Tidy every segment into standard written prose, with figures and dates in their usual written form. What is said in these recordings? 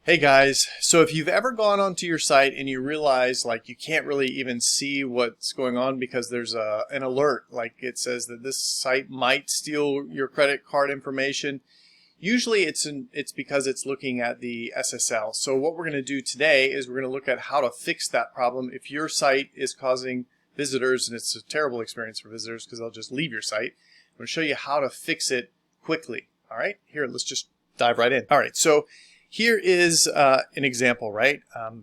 Hey guys, so if you've ever gone onto your site and you realize like you can't really even see what's going on because there's an alert, like it says that this site might steal your credit card information, usually it's because it's looking at the SSL. So what we're going to do today is we're going to look at how to fix that problem if your site is causing visitors, and it's a terrible experience for visitors because they'll just leave your site. I'm going to show you how to fix it quickly. All right, here, let's just dive right in. All right, so here is an example, right?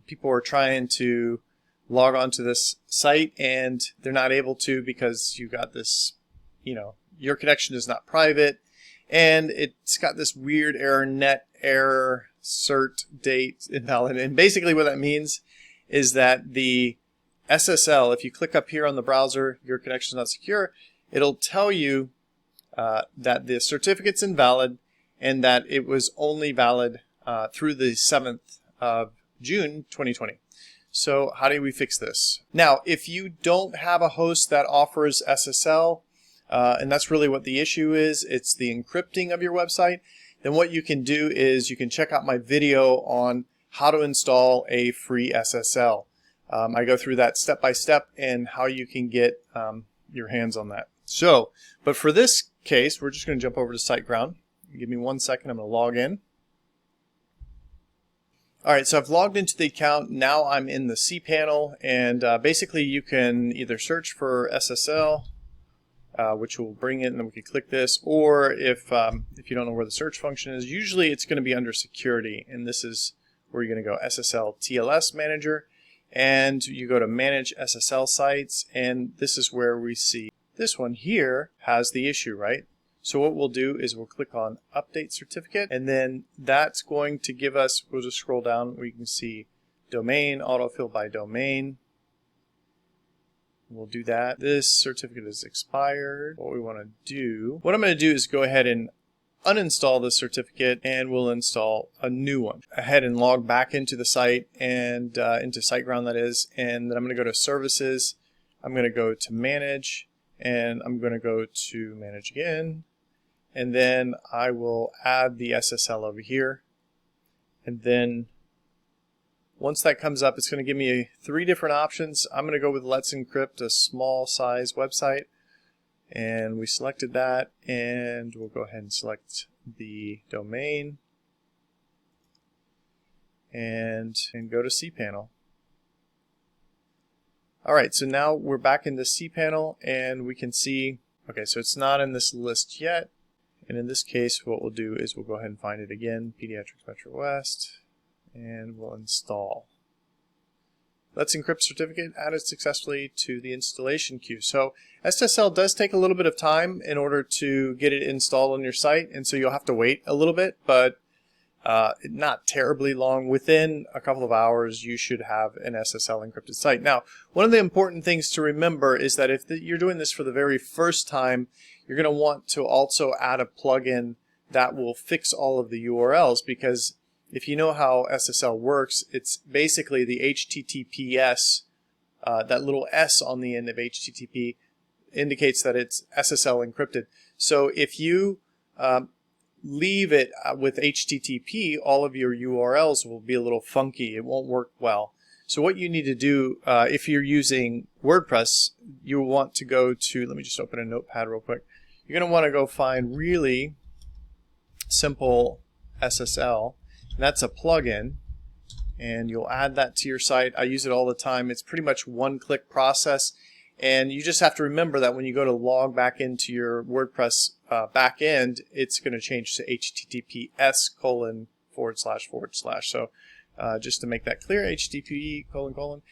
People are trying to log on to this site and they're not able to because you got this, your connection is not private and it's got this weird error, net error, cert date invalid. And basically what that means is that the SSL, if you click up here on the browser, your connection is not secure, it'll tell you that the certificate's invalid and that it was only valid through the 7th of June 2020. So how do we fix this? Now, if you don't have a host that offers SSL, and that's really what the issue is, it's the encrypting of your website, then what you can do is you can check out my video on how to install a free SSL. I go through that step by step and how you can get your hands on that. So, but for this case, we're just going to jump over to Siteground. Give me 1 second, I'm going to log in. Alright, so I've logged into the account. Now I'm in the cPanel, and basically you can either search for SSL, which will bring it, and then we can click this, or if you don't know where the search function is, usually it's going to be under security, and this is where you're going to go SSL TLS Manager, and you go to Manage SSL Sites, and this is where we see this one here has the issue, right? So what we'll do is we'll click on Update Certificate, and then that's going to give us, we'll just scroll down where you can see Domain, Autofill by Domain. We'll do that. This certificate is expired. What we want to do, what I'm going to do is go ahead and uninstall this certificate, and we'll install a new one. Go ahead and log back into the site, and into Siteground that is, and then I'm going to go to Services. I'm going to go to Manage, and I'm going to go to Manage again. And then I will add the SSL over here. And then once that comes up, it's going to give me 3 different options. I'm going to go with Let's Encrypt a small size website. And we selected that. And we'll go ahead and select the domain. And go to cPanel. Alright, so now we're back in the cPanel and we can see, okay, so it's not in this list yet. And in this case, what we'll do is we'll go ahead and find it again, Pediatrics Metro West, and we'll install. Let's Encrypt certificate added successfully to the installation queue. So SSL does take a little bit of time in order to get it installed on your site, and so you'll have to wait a little bit, but not terribly long. Within a couple of hours, you should have an SSL encrypted site. Now, one of the important things to remember is that if you're doing this for the very first time, you're going to want to also add a plugin that will fix all of the URLs, because if you know how SSL works, it's basically the HTTPS, that little S on the end of HTTP indicates that it's SSL encrypted. So if you leave it with HTTP, all of your URLs will be a little funky. It won't work well. So what you need to do, if you're using WordPress, you want to go to, let me just open a notepad real quick. You're going to want to go find really simple SSL. And that's a plugin, and you'll add that to your site. I use it all the time. It's pretty much one-click process. And you just have to remember that when you go to log back into your WordPress backend, it's going to change to HTTPS : // So just to make that clear, HTTP : //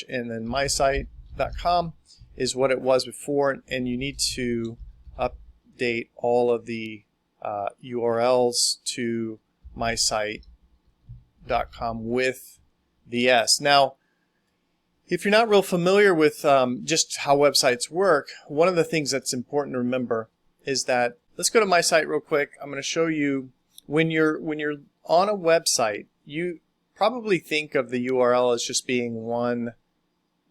and then mysite.com is what it was before. And you need to update all of the URLs to mysite.com with the S. Now, if you're not real familiar with just how websites work, one of the things that's important to remember is that, let's go to my site real quick. I'm going to show you when you're on a website, you probably think of the URL as just being one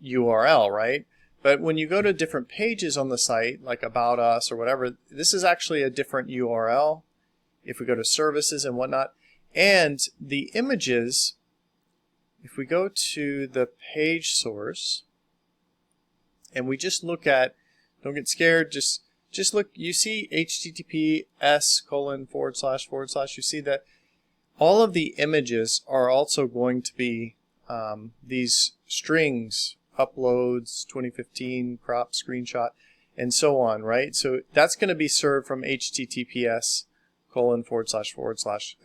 URL, right? But when you go to different pages on the site, like About Us or whatever, this is actually a different URL. if we go to services and whatnot. And the images, if we go to the page source and we just look at, don't get scared, just look, you see https://, you see that all of the images are also going to be these strings, uploads, 2015, crop, screenshot, and so on, right? So that's going to be served from https://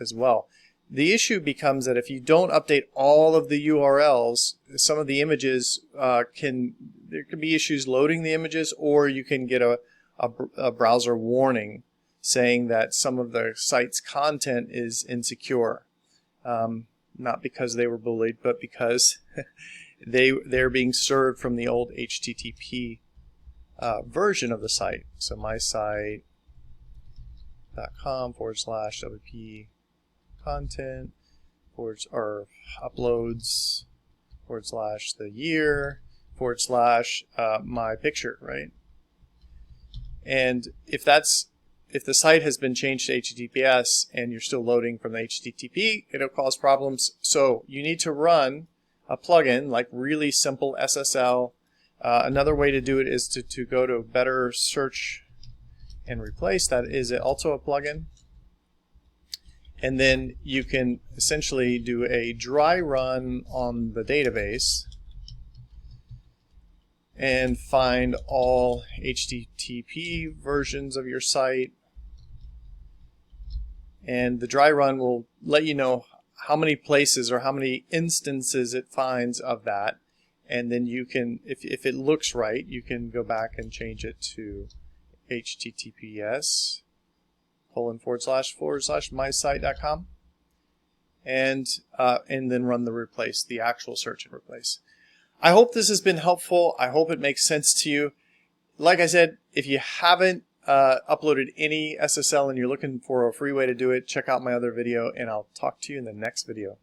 as well. The issue becomes that if you don't update all of the URLs, some of the images there can be issues loading the images, or you can get a browser warning saying that some of the site's content is insecure. Not because they were bullied, but because they're being served from the old HTTP version of the site. So mysite.com/wp content or uploads / the year / my picture, right? And if the site has been changed to HTTPS and you're still loading from the HTTP, it'll cause problems. So you need to run a plugin like really simple SSL. Another way to do it is to go to Better Search and Replace. That is also a plugin. And then you can essentially do a dry run on the database and find all HTTP versions of your site. And the dry run will let you know how many places or how many instances it finds of that. And then you can, if it looks right, you can go back and change it to https://mysite.com and then run the actual search and replace. I hope this has been helpful. I hope it makes sense to you. Like I said, if you haven't uploaded any SSL and you're looking for a free way to do it, check out my other video, and I'll talk to you in the next video.